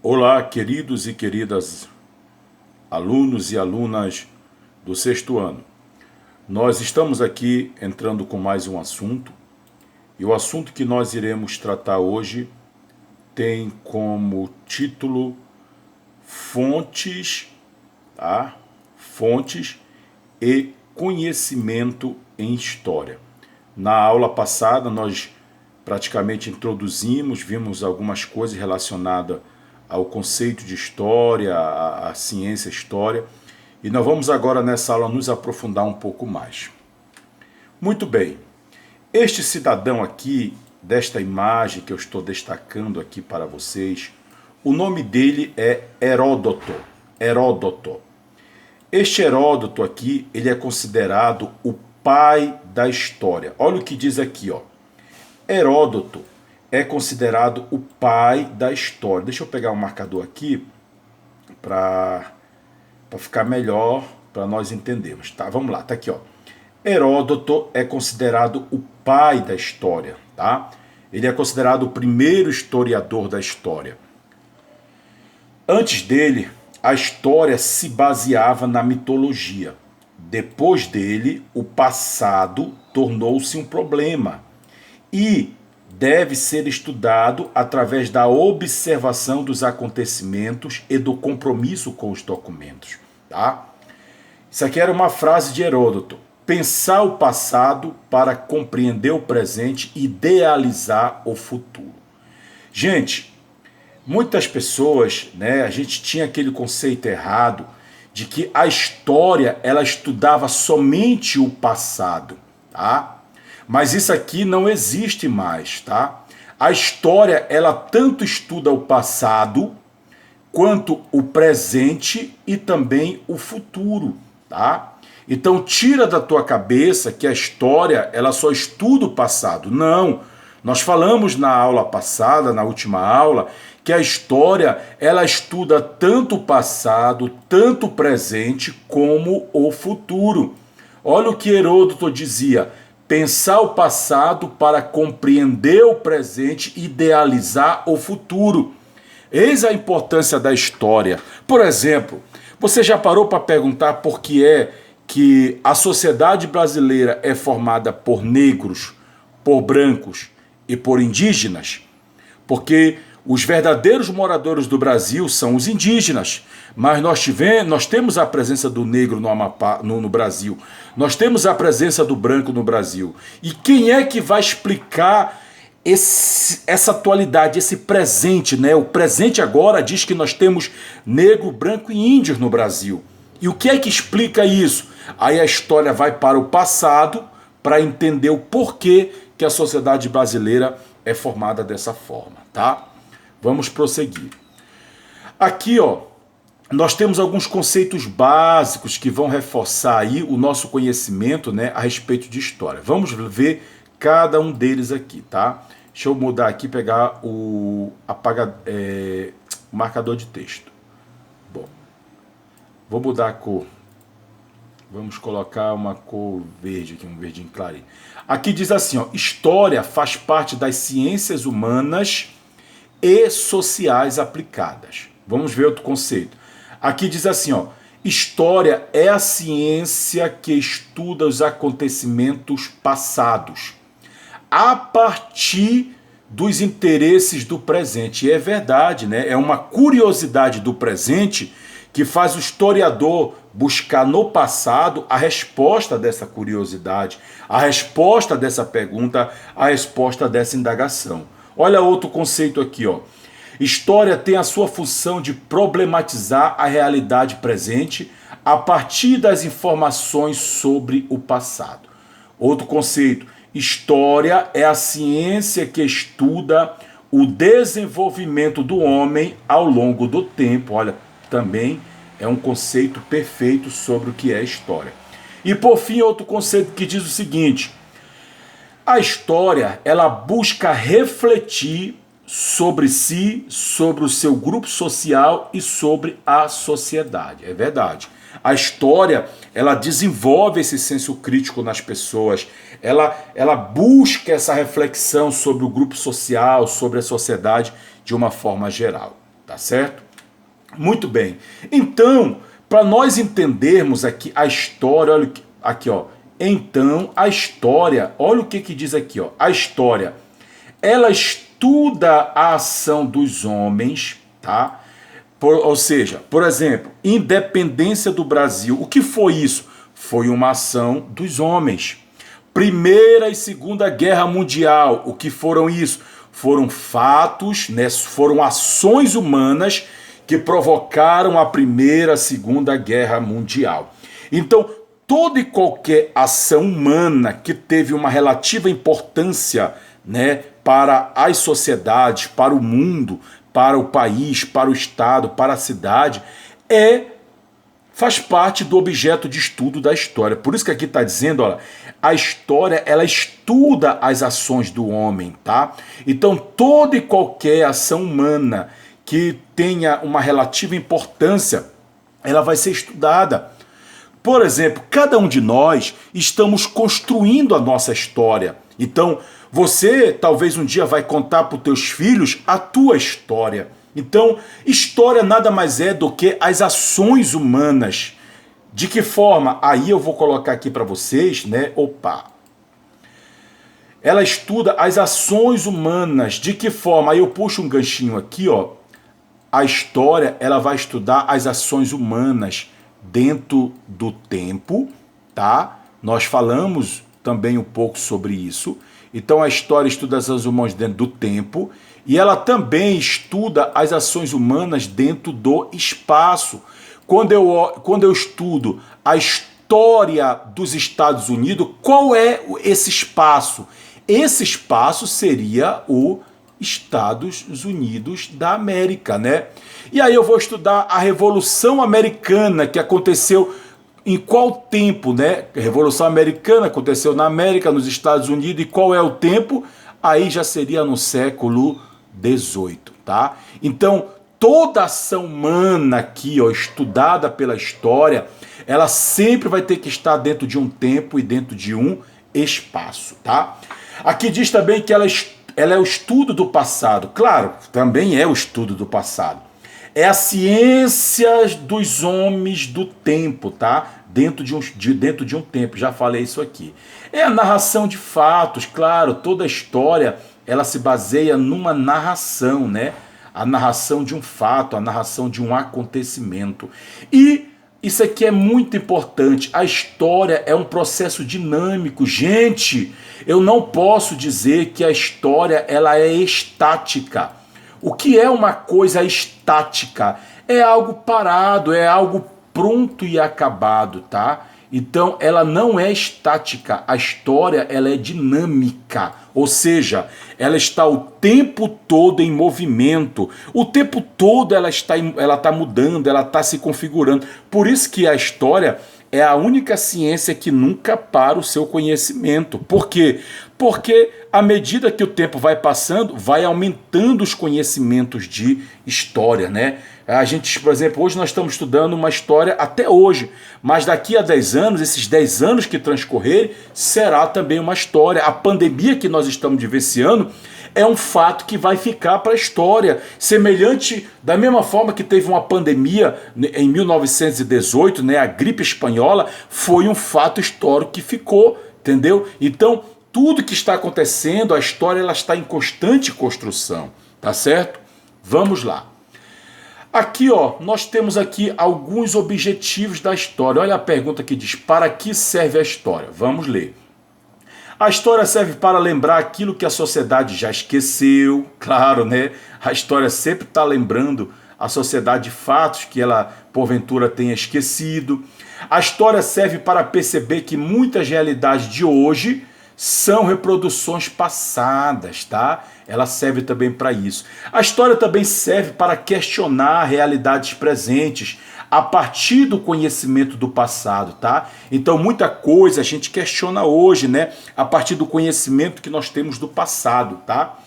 Olá, queridos e queridas alunos e alunas do sexto ano. Nós estamos aqui entrando com mais um assunto, e o assunto que nós iremos tratar hoje tem como título Fontes, tá? Fontes e conhecimento em história. Na aula passada nós praticamente introduzimos, vimos algumas coisas relacionadas ao conceito de história, à ciência história, e nós vamos agora nessa aula nos aprofundar um pouco mais. Muito bem, este cidadão aqui, desta imagem que eu estou destacando aqui para vocês, o nome dele é Heródoto. Heródoto. Este Heródoto aqui, ele é considerado o pai da história. Olha o que diz aqui, ó. Heródoto é considerado o pai da história. Deixa eu pegar um marcador aqui para ficar melhor, para nós entendermos. Tá? Vamos lá, tá aqui, ó. Heródoto é considerado o pai da história, tá? Ele é considerado o primeiro historiador da história. Antes dele, a história se baseava na mitologia. Depois dele, o passado tornou-se um problema e deve ser estudado através da observação dos acontecimentos e do compromisso com os documentos. Tá? Isso aqui era uma frase de Heródoto. Pensar o passado para compreender o presente e idealizar o futuro. Gente, muitas pessoas, né, a gente tinha aquele conceito errado de que a história ela estudava somente o passado, tá? Mas isso aqui não existe mais, tá? A história, ela tanto estuda o passado, quanto o presente e também o futuro, tá? Então tira da tua cabeça que a história, ela só estuda o passado. Não, nós falamos na aula passada, na última aula, que a história, ela estuda tanto o passado, tanto o presente, como o futuro. Olha o que Heródoto dizia: pensar o passado para compreender o presente e idealizar o futuro. Eis a importância da história. Por exemplo, você já parou para perguntar por que é que a sociedade brasileira é formada por negros, por brancos e por indígenas? Porque os verdadeiros moradores do Brasil são os indígenas, mas nós temos a presença do negro no Amapá, no Brasil, nós temos a presença do branco no Brasil. E quem é que vai explicar essa atualidade, esse presente, né? O presente agora diz que nós temos negro, branco e índios no Brasil. E o que é que explica isso? Aí a história vai para o passado para entender o porquê que a sociedade brasileira é formada dessa forma, tá? Vamos prosseguir. Aqui, ó, nós temos alguns conceitos básicos que vão reforçar aí o nosso conhecimento, né, a respeito de história. Vamos ver cada um deles aqui, tá? Deixa eu mudar aqui, pegar o marcador de texto. Bom, vou mudar a cor. Vamos colocar uma cor verde aqui, um verdinho clarinho. Aqui diz assim, ó, história faz parte das ciências humanas e sociais aplicadas. Vamos ver outro conceito. Aqui diz assim, ó, história é a ciência que estuda os acontecimentos passados a partir dos interesses do presente. E é verdade, né? É uma curiosidade do presente que faz o historiador buscar no passado a resposta dessa curiosidade, a resposta dessa pergunta, a resposta dessa indagação. Olha outro conceito aqui, ó. História tem a sua função de problematizar a realidade presente a partir das informações sobre o passado. Outro conceito, história é a ciência que estuda o desenvolvimento do homem ao longo do tempo. Olha, também é um conceito perfeito sobre o que é história. E por fim, outro conceito que diz o seguinte: a história, ela busca refletir sobre si, sobre o seu grupo social e sobre a sociedade. É verdade. A história, ela desenvolve esse senso crítico nas pessoas, ela busca essa reflexão sobre o grupo social, sobre a sociedade de uma forma geral. Tá? tá certo? Muito bem. Então, para nós entendermos aqui a história, olha aqui, ó. Então, a história, olha o que diz aqui, ó. A história, ela estuda a ação dos homens, tá? Ou seja, por exemplo, independência do Brasil. O que foi isso? Foi uma ação dos homens. Primeira e Segunda Guerra Mundial. O que foram isso? Foram fatos, né? Foram ações humanas que provocaram a Primeira e Segunda Guerra Mundial. Então, toda e qualquer ação humana que teve uma relativa importância, né, para as sociedades, para o mundo, para o país, para o estado, para a cidade, faz parte do objeto de estudo da história. Por isso que aqui está dizendo, olha, a história, ela estuda as ações do homem, tá? Então, toda e qualquer ação humana que tenha uma relativa importância, ela vai ser estudada. Por exemplo, cada um de nós estamos construindo a nossa história. Então, você talvez um dia vai contar para os teus filhos a tua história. Então, história nada mais é do que as ações humanas. De que forma? Aí eu vou colocar aqui para vocês, né? Opa! Ela estuda as ações humanas. De que forma? Aí eu puxo um ganchinho aqui, ó. A história, ela vai estudar as ações humanas dentro do tempo, tá? Nós falamos também um pouco sobre isso. Então a história estuda as ações humanas dentro do tempo e ela também estuda as ações humanas dentro do espaço. Quando eu estudo a história dos Estados Unidos, qual é esse espaço? Esse espaço seria o Estados Unidos da América, né? E aí eu vou estudar a Revolução Americana, que aconteceu em qual tempo, né? A Revolução Americana aconteceu na América, nos Estados Unidos, e qual é o tempo? Aí já seria no século XVIII, tá? Então, toda ação humana aqui, ó, estudada pela história, ela sempre vai ter que estar dentro de um tempo e dentro de um espaço, tá? Aqui diz também que ela é o estudo do passado. Claro, também é o estudo do passado. É a ciência dos homens do tempo, tá? Dentro de um tempo, já falei isso aqui. É a narração de fatos, claro, toda a história, ela se baseia numa narração, né? A narração de um fato, a narração de um acontecimento. E isso aqui é muito importante. A história é um processo dinâmico. Gente, eu não posso dizer que a história ela é estática. O que é uma coisa estática? É algo parado, é algo pronto e acabado, tá? Então, ela não é estática. A história, ela é dinâmica. Ou seja, ela está o tempo todo em movimento. O tempo todo ela está mudando, ela está se configurando. Por isso que a história é a única ciência que nunca para o seu conhecimento. Por quê? Porque à medida que o tempo vai passando, vai aumentando os conhecimentos de história, né? A gente, por exemplo, hoje nós estamos estudando uma história até hoje, mas daqui a 10 anos, esses 10 anos que transcorrerem, será também uma história. A pandemia que nós estamos vivenciando é um fato que vai ficar para a história, semelhante da mesma forma que teve uma pandemia em 1918, né, a gripe espanhola, foi um fato histórico que ficou, entendeu? Então, tudo que está acontecendo, a história ela está em constante construção, tá certo? Vamos lá. Aqui, ó, nós temos aqui alguns objetivos da história. Olha a pergunta que diz: para que serve a história? Vamos ler. A história serve para lembrar aquilo que a sociedade já esqueceu. Claro, né? A história sempre está lembrando a sociedade de fatos que ela, porventura, tenha esquecido. A história serve para perceber que muitas realidades de hoje são reproduções passadas, tá? Ela serve também para isso. A história também serve para questionar realidades presentes a partir do conhecimento do passado, tá? Então muita coisa a gente questiona hoje, né? A partir do conhecimento que nós temos do passado, tá?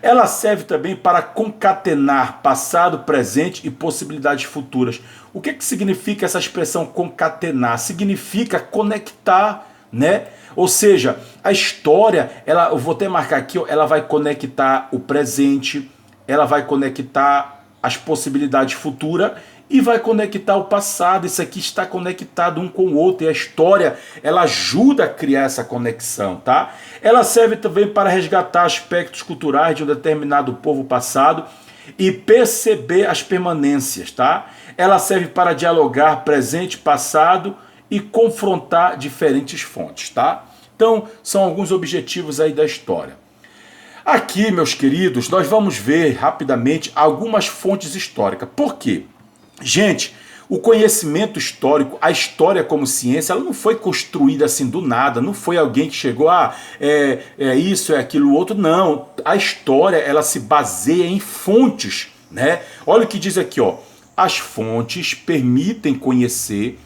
Ela serve também para concatenar passado, presente e possibilidades futuras. O que significa essa expressão concatenar? Significa conectar, né? Ou seja, a história, eu vou até marcar aqui, ela vai conectar o presente, ela vai conectar as possibilidades futuras e vai conectar o passado. Isso aqui está conectado um com o outro, e a história, ela ajuda a criar essa conexão, tá? Ela serve também para resgatar aspectos culturais de um determinado povo passado e perceber as permanências, tá? Ela serve para dialogar presente, passado e confrontar diferentes fontes, tá? Então, são alguns objetivos aí da história. Aqui, meus queridos, nós vamos ver rapidamente algumas fontes históricas. Por quê? Gente, o conhecimento histórico, a história como ciência, ela não foi construída assim do nada, não foi alguém que chegou, isso, é aquilo, outro, não. A história, ela se baseia em fontes, né? Olha o que diz aqui, ó. As fontes permitem conhecer,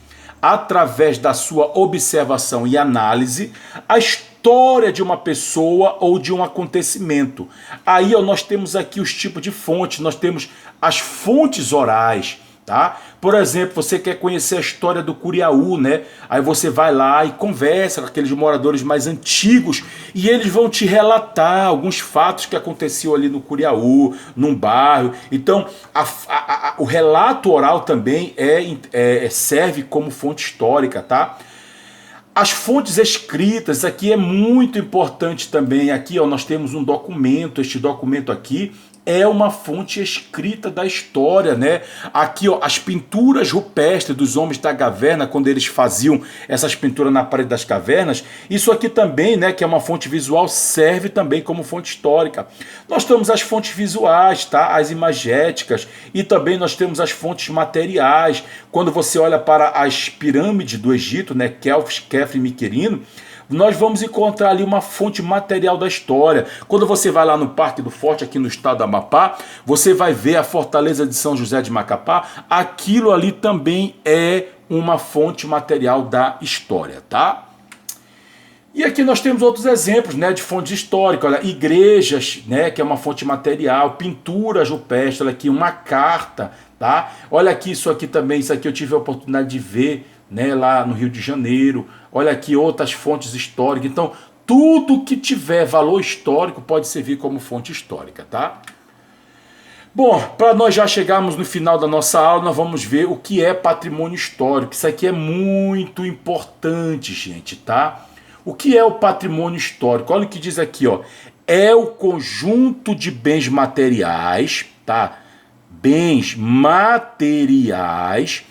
através da sua observação e análise, a história de uma pessoa ou de um acontecimento. Aí ó, nós temos aqui os tipos de fontes, nós temos as fontes orais, tá? Por exemplo, você quer conhecer a história do Curiaú, né? Aí você vai lá e conversa com aqueles moradores mais antigos e eles vão te relatar alguns fatos que aconteciam ali no Curiaú, num bairro. Então, o relato oral também serve como fonte histórica, tá? As fontes escritas, aqui é muito importante também. Aqui ó, nós temos um documento, este documento aqui é uma fonte escrita da história, né? Aqui ó, as pinturas rupestres dos homens da caverna, quando eles faziam essas pinturas na parede das cavernas, isso aqui também, né, que é uma fonte visual, serve também como fonte histórica. Nós temos as fontes visuais, tá? As imagéticas, e também nós temos as fontes materiais. Quando você olha para as pirâmides do Egito, né, Khéops, Khafre e Miquerino, nós vamos encontrar ali uma fonte material da história. Quando você vai lá no Parque do Forte, aqui no estado do Amapá, você vai ver a Fortaleza de São José de Macapá. Aquilo ali também é uma fonte material da história, tá? E aqui nós temos outros exemplos, né, de fontes históricas. Olha, igrejas, né, que é uma fonte material, pinturas rupestres, olha aqui, uma carta, tá? Olha aqui, isso aqui também, isso aqui eu tive a oportunidade de ver, né, lá no Rio de Janeiro. Olha aqui outras fontes históricas. Então, tudo que tiver valor histórico pode servir como fonte histórica, tá? Bom, para nós já chegarmos no final da nossa aula, nós vamos ver o que é patrimônio histórico. Isso aqui é muito importante, gente, tá? O que é o patrimônio histórico? Olha o que diz aqui, ó. É o conjunto de bens materiais, tá? Bens materiais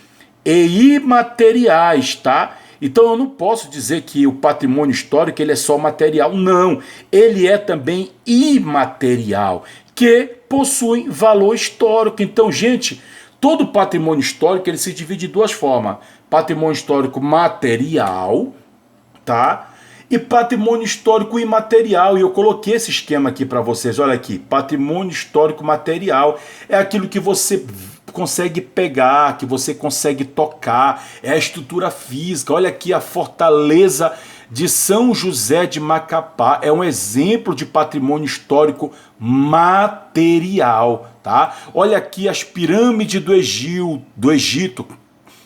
e imateriais, tá? Então eu não posso dizer que o patrimônio histórico ele é só material, não. Ele é também imaterial, que possui valor histórico. Então, gente, todo patrimônio histórico ele se divide de duas formas. Patrimônio histórico material, tá? E patrimônio histórico imaterial. E eu coloquei esse esquema aqui para vocês. Olha aqui, patrimônio histórico material é aquilo que você consegue pegar, que você consegue tocar, é a estrutura física. Olha aqui a Fortaleza de São José de Macapá, é um exemplo de patrimônio histórico material, tá? Olha aqui as pirâmides do Egito,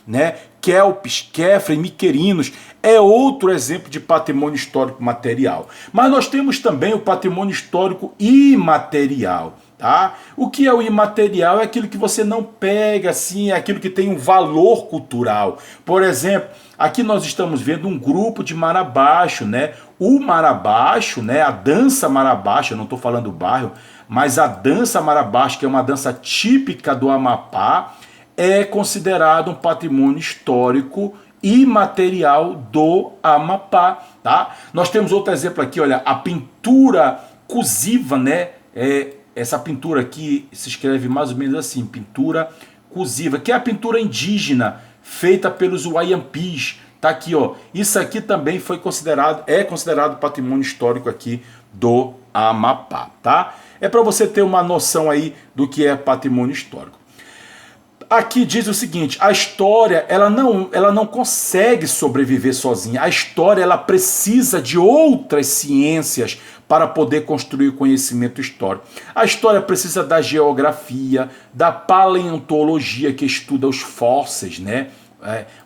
né? Khéops, Khafre e Miquerinos é outro exemplo de patrimônio histórico material. Mas nós temos também o patrimônio histórico imaterial. Tá? O que é o imaterial? É aquilo que você não pega assim, é aquilo que tem um valor cultural. Por exemplo, aqui nós estamos vendo um grupo de Marabaixo, né? O Marabaixo, né? A dança Marabaixo, eu não estou falando do bairro, mas a dança Marabaixo, que é uma dança típica do Amapá, é considerado um patrimônio histórico imaterial do Amapá, tá? Nós temos outro exemplo aqui, olha, a pintura cursiva, né? Essa pintura aqui se escreve mais ou menos assim, pintura cursiva, que é a pintura indígena feita pelos Waiampis. Tá aqui, ó. Isso aqui também é considerado patrimônio histórico aqui do Amapá, tá? É para você ter uma noção aí do que é patrimônio histórico. Aqui diz o seguinte, a história ela não consegue sobreviver sozinha. A história ela precisa de outras ciências para poder construir o conhecimento histórico. A história precisa da geografia, da paleontologia, que estuda os fósseis, né?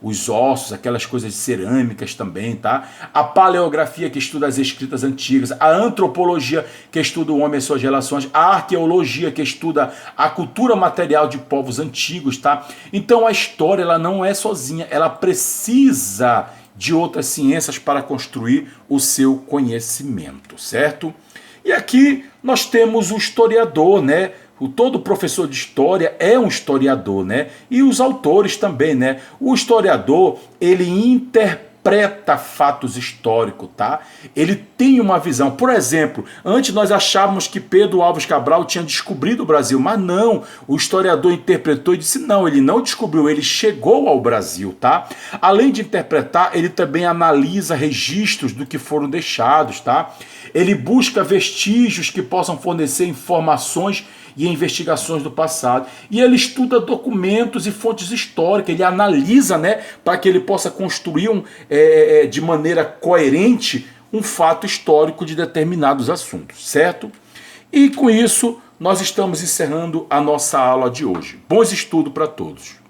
os ossos, aquelas coisas cerâmicas também, tá? A paleografia, que estuda as escritas antigas, a antropologia, que estuda o homem e suas relações, a arqueologia, que estuda a cultura material de povos antigos, tá? Então a história, ela não é sozinha, ela precisa de outras ciências para construir o seu conhecimento, certo? E aqui nós temos o historiador, né? Todo professor de história é um historiador, né? E os autores também, né? O historiador, ele interpreta fatos históricos, tá? Ele tem uma visão. Por exemplo, antes nós achávamos que Pedro Álvares Cabral tinha descobrido o Brasil, mas não. O historiador interpretou e disse não, ele não descobriu, ele chegou ao Brasil, tá? Além de interpretar, ele também analisa registros do que foram deixados, tá? Ele busca vestígios que possam fornecer informações e investigações do passado. E ele estuda documentos e fontes históricas, ele analisa, né, para que ele possa construir de maneira coerente um fato histórico de determinados assuntos, certo? E com isso, nós estamos encerrando a nossa aula de hoje. Bons estudos para todos!